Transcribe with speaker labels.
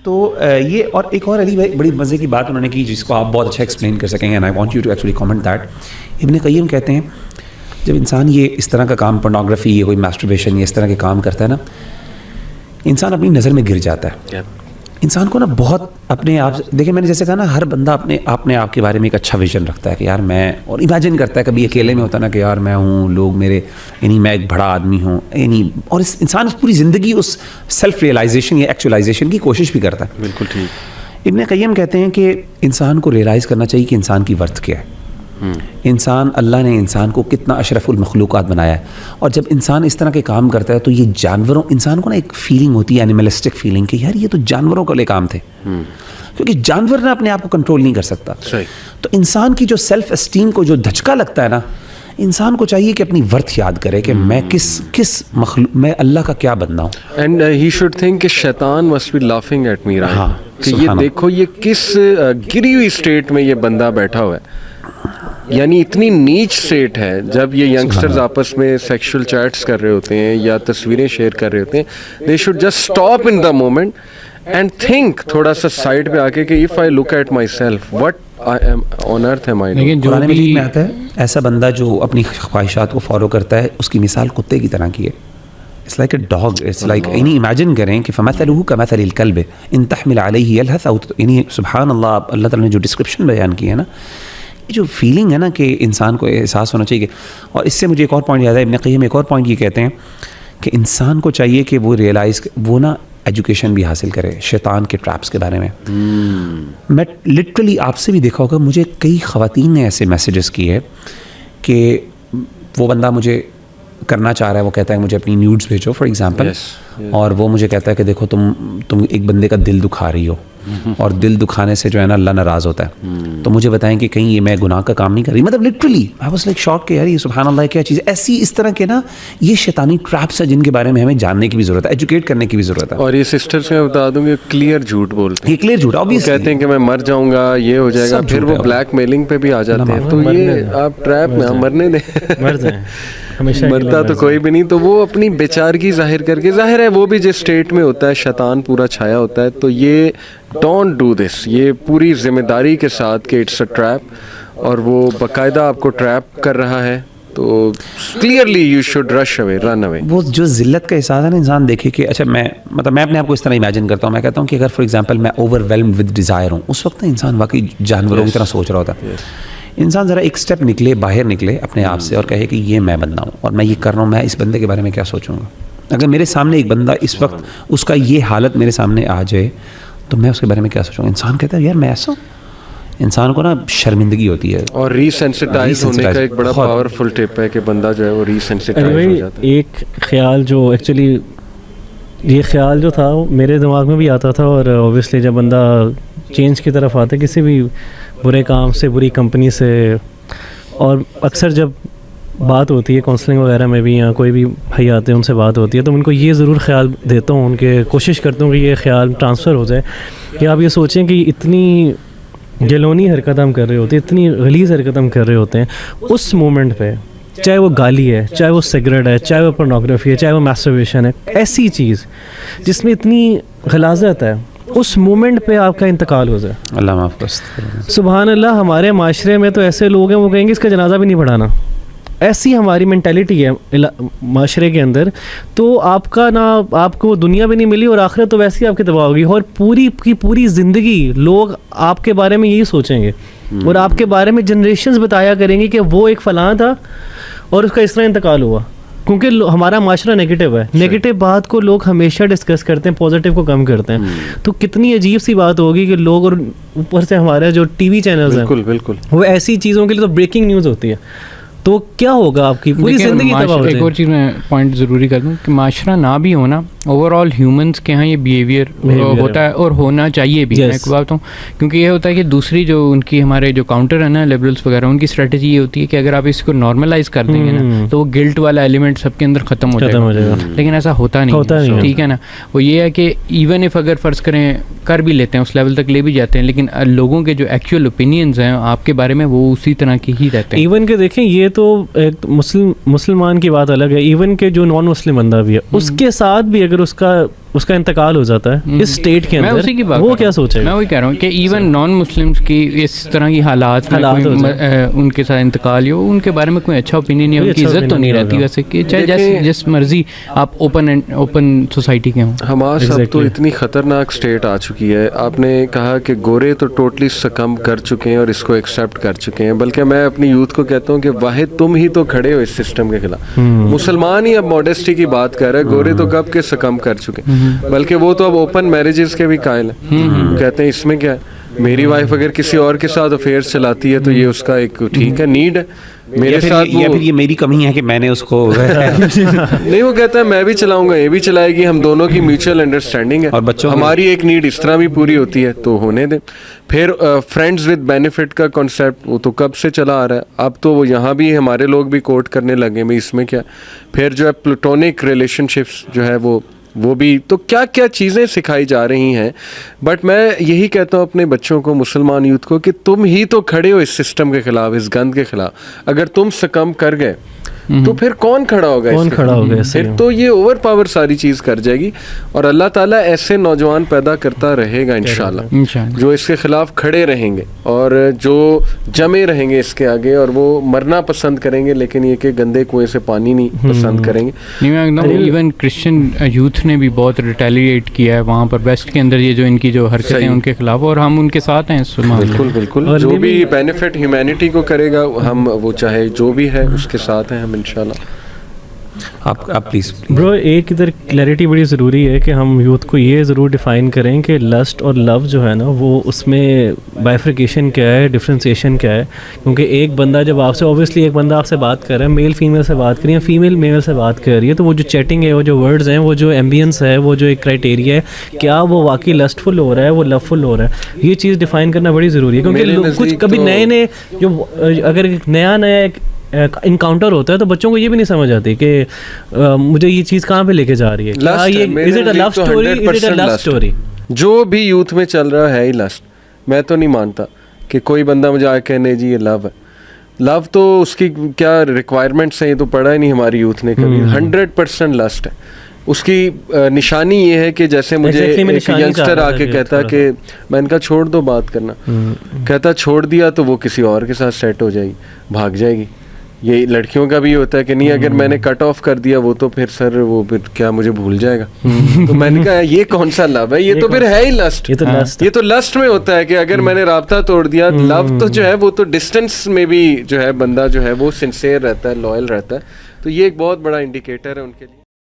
Speaker 1: تو یہ اور ایک اور علی بھائی بڑی مزے کی بات انہوں نے کی جس کو آپ بہت اچھا ایکسپلین کر سکیں گے, and I want you to actually comment that. Ibn Qayyim کہتے ہیں جب انسان یہ اس طرح کا کام, پورنوگرافی, یہ کوئی میسٹربیشن, یہ اس طرح کے کام کرتا ہے نا, انسان اپنی نظر میں گر جاتا ہے. انسان کو نا بہت اپنے آپ, دیکھیں میں نے جیسے کہا نا, ہر بندہ اپنے آپ کے بارے میں ایک اچھا ویژن رکھتا ہے کہ یار میں, اور امیجن کرتا ہے کبھی اکیلے میں ہوتا ہے نا کہ یار میں ہوں, لوگ میرے, یعنی میں ایک بڑا آدمی ہوں, یعنی اور اس انسان پوری زندگی اس سیلف ریئلائزیشن یا ایکچولائزیشن کی کوشش بھی کرتا ہے.
Speaker 2: بالکل ٹھیک.
Speaker 1: ابن قیم کہتے ہیں کہ انسان کو ریئلائز کرنا چاہیے کہ انسان کی ورتھ کیا ہے. انسان, اللہ نے انسان کو کتنا اشرف المخلوقات بنایا ہے, اور جب انسان اس طرح کے کام کرتا ہے تو یہ جانوروں, انسان کو نا ایک فیلنگ ہوتی ہے, اینیملسٹک فیلنگ, کہ یار یہ تو جانوروں کے لیے کام تھے, کیونکہ جانور نے اپنے آپ کو کنٹرول نہیں کر سکتا. تو انسان کی جو سیلف اسٹیم کو جو دھچکا لگتا ہے نا, انسان کو چاہیے کہ اپنی ورتھ یاد کرے کہ میں کس مخلوق, میں اللہ کا کیا بندہ ہوں.
Speaker 2: اینڈ ہی شوڈ تھنک کہ شیطان must be laughing at me, کہ یہ دیکھو یہ کس گری ہوئی اسٹیٹ میں یہ بندہ بیٹھا ہوا ہے, یعنی اتنی نیچ اسٹیٹ ہے. جب یہ ینگسٹرز آپس میں سیکشول چیٹس کر رہے ہوتے ہیں یا تصویریں شیئر کر رہے ہوتے ہیں, they should just stop in the moment and think تھوڑا سا سائڈ پہ آ کے کہ if I look at myself what I am on earth am I.
Speaker 1: لیکن قرآن مجید میں آتا ہے ایسا بندہ جو اپنی خواہشات کو فالو کرتا ہے, اس کی مثال کتے کی طرح کی ہے. It's like a dog. It's like, یعنی امیجن کریں کہ فَمَثَلُهُ كَمَثَلِ الْكَلْبِ إِن تَحْمِلْ عَلَيْهِ يَلْهَثْ أَوْ, یعنی سبحان اللہ, اللہ تعالیٰ نے جو ڈسکرپشن بیان کی ہے نا, یہ جو فیلنگ ہے نا کہ انسان کو احساس ہونا چاہیے. اور اس سے مجھے ایک اور پوائنٹ یاد ہے, ابن قیم ایک اور پوائنٹ یہ کہتے ہیں کہ انسان کو چاہیے کہ وہ ریئلائز, وہ نا ایجوکیشن بھی حاصل کرے شیطان کے ٹریپس کے بارے میں. میں لٹرلی آپ سے بھی دیکھا ہوگا, مجھے کئی خواتین نے ایسے میسیجز کیے کہ وہ بندہ مجھے کرنا چاہ رہا ہے, وہ کہتا ہے مجھے اپنی نیوڈز بھیجو فار ایگزامپل, اور وہ مجھے کہتا ہے کہ دیکھو تم ایک بندے کا دل دکھا رہی ہو, اور دل دکھانے سے جو ہے نا اللہ ناراض ہوتا ہے, تو مجھے بتائیں کہ کہیں یہ میں گناہ کا کام نہیں کر رہی. مطلب لٹرلی آئی واز لائک شاک کہ یار یہ سبحان اللہ کیا چیز ہے. ایسی اس طرح کے نا یہ شیطانی ٹریپس ہیں جن کے بارے میں ہمیں جاننے کی بھی ضرورت ہے, ایجوکیٹ کرنے کی بھی ضرورت ہے.
Speaker 2: اور یہ سسٹرس میں بتا دوں کہ کلیئر جھوٹ بولتے ہیں,
Speaker 1: یہ کلیئر جھوٹ,
Speaker 2: وہ کہتے ہیں کہ میں مر جاؤں گا, یہ ہو جائے گا, پھر وہ بلیک میلنگ پہ بھی آ جاتے ہیں. تو یہ آپ ٹریپ میں مرنے دیں,
Speaker 3: مر جائیں,
Speaker 2: مرتا تو کوئی بھی نہیں. تو وہ اپنی بیچارگی ظاہر کر کے, ظاہر ہے وہ بھی جس اسٹیٹ میں ہوتا ہے شیطان پورا چھایا ہوتا ہے, تو یہ ڈونٹ ڈو دس, یہ پوری ذمہ داری کے ساتھ کہ اٹس اے ٹریپ, اور وہ باقاعدہ آپ کو ٹریپ کر رہا ہے, تو کلیئرلی یو شوڈ رش اوے, رن اوے.
Speaker 1: وہ جو ذلت کا احساس ہے نا, انسان دیکھے کہ اچھا میں اپنے آپ کو اس طرح امیجن کرتا ہوں, میں کہتا ہوں کہ اگر فار ایگزامپل میں اوور ویلمڈ ود ڈیزائر ہوں, اس وقت انسان واقعی جانوروں کی طرح سوچ رہا ہوتا ہے. انسان ذرا ایک اسٹیپ نکلے, باہر نکلے اپنے آپ سے, اور کہے کہ یہ میں بندہ ہوں اور میں یہ کر رہا ہوں, میں اس بندے کے بارے میں کیا سوچوں گا. اگر میرے سامنے ایک بندہ اس وقت اس کا یہ حالت میرے سامنے آ جائے تو میں اس کے بارے میں کیا سوچوں گا. انسان کہتا ہے یار میں ایسا ہوں, انسان کو نا شرمندگی ہوتی ہے.
Speaker 2: اور ری سینسٹائز ہونے کا ایک بڑا پاورفل ٹپ ہے کہ بندہ جو ہے وہ ری سینسٹائز ہو جاتا ہے.
Speaker 3: ایک خیال جو ایکچولی یہ خیال جو تھا وہ میرے دماغ میں بھی آتا تھا, اور اوبویسلی جب بندہ چینج کی طرف آتا ہے کسی بھی برے کام سے, بری کمپنی سے, اور اکثر جب بات ہوتی ہے کاؤنسلنگ وغیرہ میں بھی, یا کوئی بھی بھائی آتے ہیں ان سے بات ہوتی ہے, تو ان کو یہ ضرور خیال دیتا ہوں, ان کے کوشش کرتا ہوں کہ یہ خیال ٹرانسفر ہو جائے کہ آپ یہ سوچیں کہ اتنی جلونی حرکت ہم کر رہے ہوتے ہیں, اتنی غلیظ حرکت ہم کر رہے ہوتے ہیں اس مومنٹ پہ, چاہے وہ گالی ہے, چاہے وہ سگریٹ ہے, چاہے وہ پورنوگرافی ہے, چاہے وہ میسٹربیشن ہے, ایسی چیز جس میں اتنی غلاظت ہے, اس مومنٹ پہ آپ کا انتقال ہو جائے,
Speaker 1: اللہ معاف کر.
Speaker 3: سبحان اللہ. ہمارے معاشرے میں تو ایسے لوگ ہیں وہ کہیں گے اس کا جنازہ بھی نہیں پڑھانا, ایسی ہماری مینٹیلٹی ہے معاشرے کے اندر. تو آپ کا نا, آپ کو دنیا بھی نہیں ملی اور آخرت تو ویسے ہی آپ کی تباہ ہوگی, اور پوری کی پوری زندگی لوگ آپ کے بارے میں یہی سوچیں گے, اور آپ کے بارے میں جنریشنز بتایا کریں گے کہ وہ ایک فلاں تھا اور اس کا اس طرح انتقال ہوا, کیونکہ ہمارا معاشرہ نیگیٹو ہے. نیگیٹو بات کو لوگ ہمیشہ ڈسکس کرتے ہیں, پازیٹیو کو کم کرتے ہیں. تو کتنی عجیب سی بات ہوگی کہ لوگ, اور اوپر سے ہمارے جو ٹی وی چینلز ہیں
Speaker 2: بالکل
Speaker 3: وہ ایسی چیزوں کے لیے تو بریکنگ نیوز ہوتی ہے, تو کیا ہوگا آپ کی پوری زندگی تباہ ہو جائے.
Speaker 4: ایک اور چیز میں پوائنٹ ضروری کر دوں کہ معاشرہ نہ بھی ہونا, اوور آل ہیومنس کے یہاں یہ بیہیویئر ہوتا ہے اور ہونا چاہیے بھی. میں ایک بات ہوں, کیونکہ یہ ہوتا ہے کہ دوسری جو ان کی ہمارے جو کاؤنٹر ہے نا لبرلس وغیرہ, ان کی اسٹریٹجی یہ ہوتی ہے کہ اگر آپ اس کو نارملائز کر دیں گے نا تو وہ گلٹ والا ایلیمنٹ سب کے اندر ختم ہو جائے گا. لیکن ایسا ہوتا نہیں, ٹھیک ہے نا. وہ یہ ہے کہ ایون اف اگر فرض کریں کر بھی لیتے ہیں, اس لیول تک لے بھی جاتے ہیں, لیکن لوگوں کے جو ایکچوئل اوپینینز ہیں آپ کے بارے میں وہ اسی طرح کی ہی رہتے ہیں.
Speaker 3: ایون کہ دیکھیں یہ تو ایک مسلمان کی بات الگ ہے, ایون کہ جو نان مسلم بندہ بھی ہے اس کے ساتھ بھی اگر اس کا اس کا انتقال ہو جاتا ہے اس اسٹیٹ کے
Speaker 4: میں اسی کی
Speaker 3: اندر,
Speaker 4: بات
Speaker 3: وہ کیا سوچے
Speaker 4: میں
Speaker 3: گا؟
Speaker 4: وہی کہہ رہا ہوں کہ ایون نان مسلمس کی اس طرح کی حالات میں ان کے ساتھ انتقال ہو, ان کے بارے میں کوئی اچھا اوپینین نہیں, ان کی عزت تو نہیں رہتی ویسے کہ چاہے جس مرضی آپ اوپن سوسائٹی کے ہوں.
Speaker 2: حماس اب تو اتنی خطرناک اسٹیٹ آ چکی ہے. آپ نے کہا کہ گورے تو ٹوٹلی سکم کر چکے ہیں اور اس کو ایکسیپٹ کر چکے ہیں, بلکہ میں اپنی یوتھ کو کہتا ہوں کہ واحد تم ہی تو کھڑے ہو اس سسٹم کے خلاف. مسلمان ہی اب ماڈیسٹی کی بات کر رہے ہیں, گورے تو کب کے سکم کر چکے, بلکہ وہ تو اب اوپن میرجز کے بھی قائل ہیں. کہتے ہیں اس میں کیا ہے, میری وائف اگر کسی اور کے ساتھ افیئرس چلاتی ہے تو یہ اس کا ایک ٹھیک ہے نیڈ ہے, میرے ساتھ
Speaker 1: یا پھر یہ میری کمی ہے کہ میں نے اس کو
Speaker 2: نہیں, وہ کہتا ہے میں بھی چلاؤں گا, یہ بھی چلائے گی, ہم دونوں کی میوچل انڈرسٹینڈنگ ہے,
Speaker 1: اور بچوں
Speaker 2: ہماری ایک نیڈ اس طرح بھی پوری ہوتی ہے تو ہونے دیں. پھر فرینڈز ود بینیفٹ کا کانسیپٹ وہ تو کب سے چلا آ رہا ہے, اب تو وہ یہاں بھی ہمارے لوگ بھی کوٹ کرنے لگے میں اس میں کیا. پھر جو ہے پلوٹونک ریلیشن شپس جو ہے وہ بھی, تو کیا کیا چیزیں سکھائی جا رہی ہیں. بٹ میں یہی کہتا ہوں اپنے بچوں کو, مسلمان یوتھ کو, کہ تم ہی تو کھڑے ہو اس سسٹم کے خلاف, اس گند کے خلاف. اگر تم سکم کر گئے تو پھر کون کھڑا ہوگا, پھر تو یہ اوور پاور ساری چیز کر جائے گی. اور اللہ تعالیٰ ایسے نوجوان پیدا کرتا رہے گا انشاءاللہ, جو اس کے خلاف کھڑے رہیں گے اور جو جمے رہیں گے اس کے آگے, اور وہ مرنا پسند کریں گے لیکن یہ کہ گندے کنویں سے پانی نہیں پسند کریں گے.
Speaker 4: ایون کرسچن یوتھ نے بھی بہت ریٹیلیٹ کیا ہے وہاں پر ویسٹ کے اندر, یہ جو ان کی جو حرکتیں ہیں ان کے خلاف, اور ہم ان کے ساتھ ہیں.
Speaker 2: بالکل بالکل, جو بھی بینیفٹ ہیومینٹی کو کرے گا ہم, وہ چاہے جو بھی ہے اس کے ساتھ ہیں ہم انشاءاللہ.
Speaker 1: آپ پلیز
Speaker 3: برو, ایک ادھر کلیئرٹی بڑی ضروری ہے کہ ہم یوتھ کو یہ ضرور ڈیفائن کریں کہ لسٹ اور لو جو ہے نا, وہ اس میں بائفریکیشن کیا ہے, ڈفرینسیشن کیا ہے. کیونکہ ایک بندہ جب آپ سے, اوبیسلی ایک بندہ آپ سے بات کر رہا ہے, میل فیمیل سے بات کر رہی ہے, فیمیل میل سے بات کر رہی ہے, تو وہ جو چیٹنگ ہے, وہ جو ورڈز ہیں, وہ جو ایمبینس ہے, وہ جو ایک کرائٹیریا ہے, کیا وہ واقعی لسٹ فل ہو رہا ہے, وہ لو فل ہو رہا ہے, یہ چیز ڈیفائن کرنا بڑی ضروری ہے. کیونکہ کچھ کبھی نئے جو اگر نیا انکاؤنٹر ہوتا ہے تو بچوں کو یہ بھی نہیں سمجھ آتی کہ مجھے یہ چیز کہاں پہ لے کے جا رہی ہے.
Speaker 2: جو بھی یوتھ میں چل رہا ہے ہی لسٹ. میں تو نہیں مانتا کہ کوئی بندہ مجھے آ کے نہیں جی یہ لو ہے. لو تو اس کی کیا ریکوائرمنٹس ہیں, یہ تو پڑھا ہی نہیں ہماری یوتھ نے کبھی. 100% لسٹ ہے. اس کی نشانی یہ ہے کہ جیسے مجھے ایک ینگسٹر آ کے کہتا کہ میں ان کا چھوڑ دو بات کرنا, کہتا چھوڑ دیا تو وہ کسی اور کے ساتھ سیٹ ہو جائے گی, بھاگ جائے گی. یہ لڑکیوں کا بھی ہوتا ہے کہ نہیں, اگر میں نے کٹ آف کر دیا وہ تو پھر سر وہ پھر کیا مجھے بھول جائے گا. تو میں نے کہا یہ کون سا لو ہے, یہ تو پھر ہے ہی لسٹ. یہ تو لسٹ میں ہوتا ہے کہ اگر میں نے رابطہ توڑ دیا. لو تو جو ہے وہ تو ڈسٹینس میں بھی جو ہے بندہ جو ہے وہ سنسیئر رہتا ہے, لوئل رہتا ہے. تو یہ ایک بہت بڑا انڈیکیٹر ہے ان کے لیے.